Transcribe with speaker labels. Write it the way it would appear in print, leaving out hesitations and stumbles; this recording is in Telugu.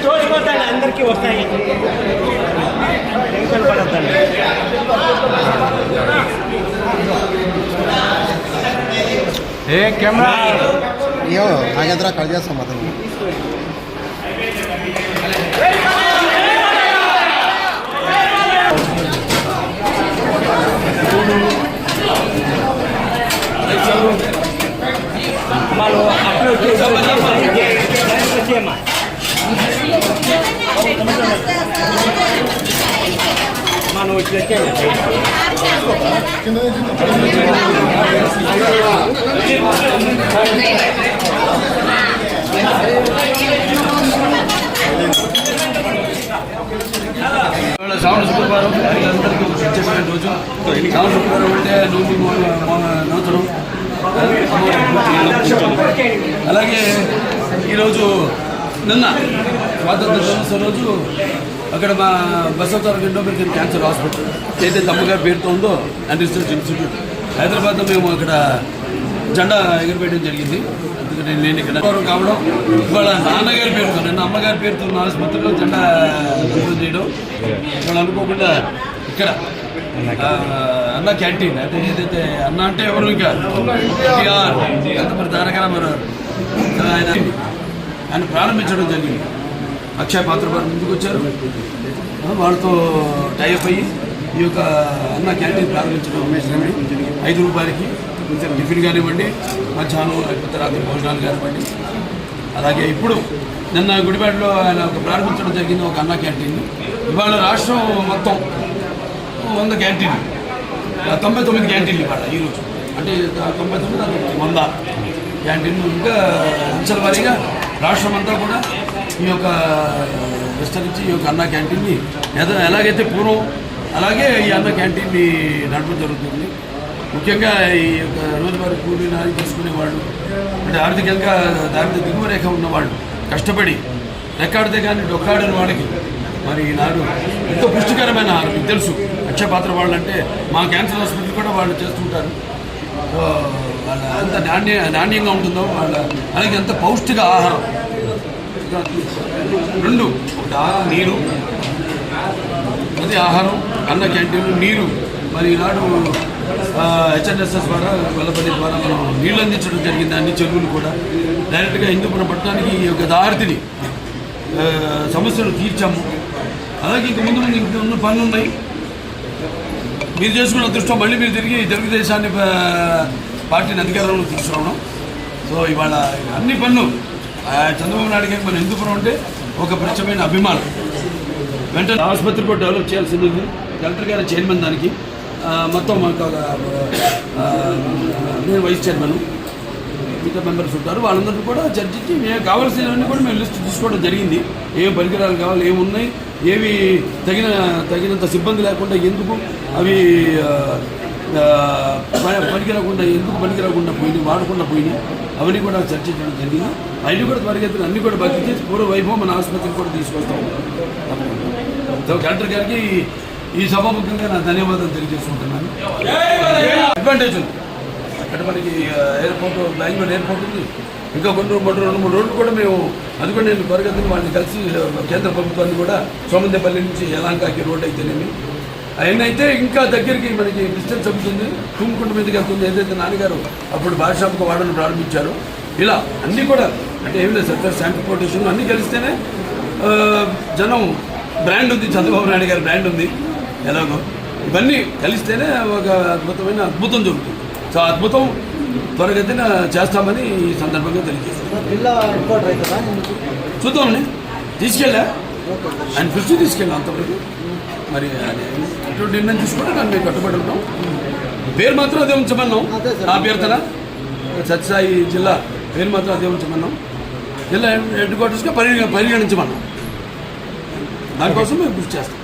Speaker 1: చూసిపోతాను అందరికీ వస్తాయి టెన్షన్ పడద్దండి.
Speaker 2: ఏ కెమెరా అయ్యో నాగేంద్ర కట్ చేస్తాం అతను
Speaker 1: వాళ్ళు అప్లోడ్ చేసేమ్మా మనం వచ్చేస్తే
Speaker 3: శ్రావణ శుక్రవారం అందరికీ చెప్పిన రోజు శ్రావణ శుక్రవారం అంటే నూతనం అలాగే ఈరోజు నిన్న స్వాతంత్ర దినోత్సవం రోజు అక్కడ మా బసవతారక ఎండోమెట్రిక్ క్యాన్సర్ హాస్పిటల్ ఏదైతే అమ్మగారి పేరుతో ఉందో అండ్ రీసెర్చ్ ఇన్స్టిట్యూట్ హైదరాబాద్లో మేము అక్కడ జెండా ఎగురవేయడం జరిగింది. ఎందుకంటే నేను ఇక్కడ కావడం ఇవాళ నాన్నగారి పేరుతో నిన్న అమ్మగారి పేరుతో ఉన్న ఆసుపత్రిలో జెండా చేయడం ఇవాళ అనుకోకుండా ఇక్కడ అన్న క్యాంటీన్ అంటే ఏదైతే అన్న అంటే ఎవరు ఇంకా ఎంత మరి తారక రామారావు ఆయన ప్రారంభించడం జరిగింది. అక్షయ పాత్ర వారు ముందుకు వచ్చారు, వాళ్ళతో టైఅప్ అయ్యి ఈ యొక్క అన్న క్యాంటీన్ ప్రారంభించడం 5 రూపాయలకి టిఫిన్ కానివ్వండి, మధ్యాహ్నం లేకపోతే రాత్రి భోజనాలు కానివ్వండి. అలాగే ఇప్పుడు నిన్న గుడిపేటలో ఆయన ఒక ప్రారంభించడం జరిగింది ఒక అన్న క్యాంటీన్. ఇవాళ రాష్ట్రం మొత్తం 100 క్యాంటీన్లు, 99 క్యాంటీన్లు ఇవాళ ఈరోజు అంటే 99 100 క్యాంటీన్లు. ఇంకా అంచెల వారీగా రాష్ట్రం అంతా కూడా ఈ యొక్క విస్తరించి ఈ యొక్క అన్న క్యాంటీన్ని ఎలాగైతే పూర్వం అలాగే ఈ అన్న క్యాంటీన్ని నడపడం జరుగుతుంది. ముఖ్యంగా ఈ యొక్క రోజువారీ కూలీ నాది చేసుకునేవాళ్ళు అంటే ఆర్థికంగా దారిద్ర్య దిగువ రేఖ ఉన్నవాళ్ళు కష్టపడి రెక్కాడితే కానీ డొక్కాడని వాళ్ళకి మరి ఈనాడు ఎంతో పుష్టికరమైన ఆహారం. మీకు తెలుసు అక్షయ పాత్ర వాళ్ళు అంటే మా క్యాన్సర్ హాస్పిటల్ కూడా వాళ్ళు చేస్తుంటారు. వాళ్ళ ఎంత నాణ్యంగా ఉంటుందో వాళ్ళ అలాగే ఎంత పౌష్టిక ఆహారం. 2 నీరు, అది ఆహారం, అన్న క్యాంటీన్లు, నీరు. మరి ఈనాడు హెచ్ఎన్ఎస్ఎస్ ద్వారా వెల్లపల్లి ద్వారా మనం నీళ్ళు అందించడం జరిగింది. అన్ని చెరువులు కూడా డైరెక్ట్గా హిందూపురం పట్టణానికి ఈ యొక్క దారిని సమస్యలు తీర్చాము. అలాగే ఇంక ముందు ఇంకొన్ని పనులు ఉన్నాయి. మీరు చేసుకున్న అదృష్టం మళ్ళీ మీరు తిరిగి తెలుగుదేశాన్ని పార్టీని అధికారంలో తీసుకురావడం. సో ఇవాళ అన్ని పనులు చంద్రబాబు నాయుడు గారికి మన హిందూపురం అంటే ఒక ప్రత్యేకమైన అభిమానం. వెంటనే ఆసుపత్రి కూడా డెవలప్ చేయాల్సింది ఉంది. కలెక్టర్ గారి చైర్మన్ దానికి మొత్తం మాకు నేను వైస్ చైర్మన్, మిగతా మెంబర్స్ ఉంటారు. వాళ్ళందరికీ కూడా చర్చించి మేము కావాల్సినవన్నీ కూడా మేము లిస్ట్ తీసుకోవడం జరిగింది. ఏం పరికరాలు కావాలి, ఏమున్నాయి, ఏవి తగినంత సిబ్బంది లేకుండా ఎందుకు అవి పనికిరాకుండా ఎందుకు పనికిరాకుండా పోయినాయి, వాడకుండా పోయినాయి, అవన్నీ కూడా చర్చించడం జరిగింది. అవి కూడా త్వరగతిని అన్నీ కూడా భర్తీ చేసి పూర్వ వైభవం మన ఆసుపత్రికి కూడా తీసుకొస్తాం. కలెక్టర్ గారికి ఈ సభాముఖంగా నా ధన్యవాదాలు తెలియజేసుకుంటున్నాను. అడ్వాంటేజ్ ఉంది అక్కడ మనకి ఎయిర్పోర్ట్, బెంగళూరు ఎయిర్పోర్ట్ ఉంది. ఇంకా కొన్ని 2-3 రోడ్లు కూడా మేము అది కూడా నేను త్వరగతిని వాళ్ళని కలిసి కేంద్ర ప్రభుత్వాన్ని కూడా సోమందేపల్లి నుంచి యలాంకాకి రోడ్ అయితేనేమి అవన్నీ అయితే ఇంకా దగ్గరికి మనకి డిస్టెన్స్ అవుతుంది. తుమ్ముకుంట మీదకి వెళ్తుంది. ఏదైతే నాన్నగారు అప్పుడు భాషాముఖ వాడను ప్రారంభించారో ఇలా అన్నీ కూడా అంటే ఏమి లేదు సార్, ట్రాన్స్పోర్టేషన్ అన్నీ కలిస్తేనే జనం బ్రాండ్ ఉంది, చంద్రబాబు నాయుడు గారి బ్రాండ్ ఉంది. ఎలాగో ఇవన్నీ కలిస్తేనే ఒక అద్భుతం జరుగుతుంది. సో అద్భుతం త్వరగతిన చేస్తామని ఈ సందర్భంగా తెలియజేస్తాం. చూద్దామండి, తీసుకెళ్ళా ఆయన దృష్టి తీసుకెళ్ళాం అంతవరకు. మరి ఎటువంటి నిర్ణయం తీసుకుంటే దాన్ని మేము కట్టుబడి ఉంటాం. పేరు మాత్రం అదే ఉంచమన్నాం. నా అభ్యర్థన సత్యసాయి జిల్లా పేరు మాత్రం అదే ఉంచమన్నాం. జిల్లా హెడ్ క్వార్టర్స్గా పరిగణించమన్నాం. దానికోసం మేము కృషి చేస్తాం.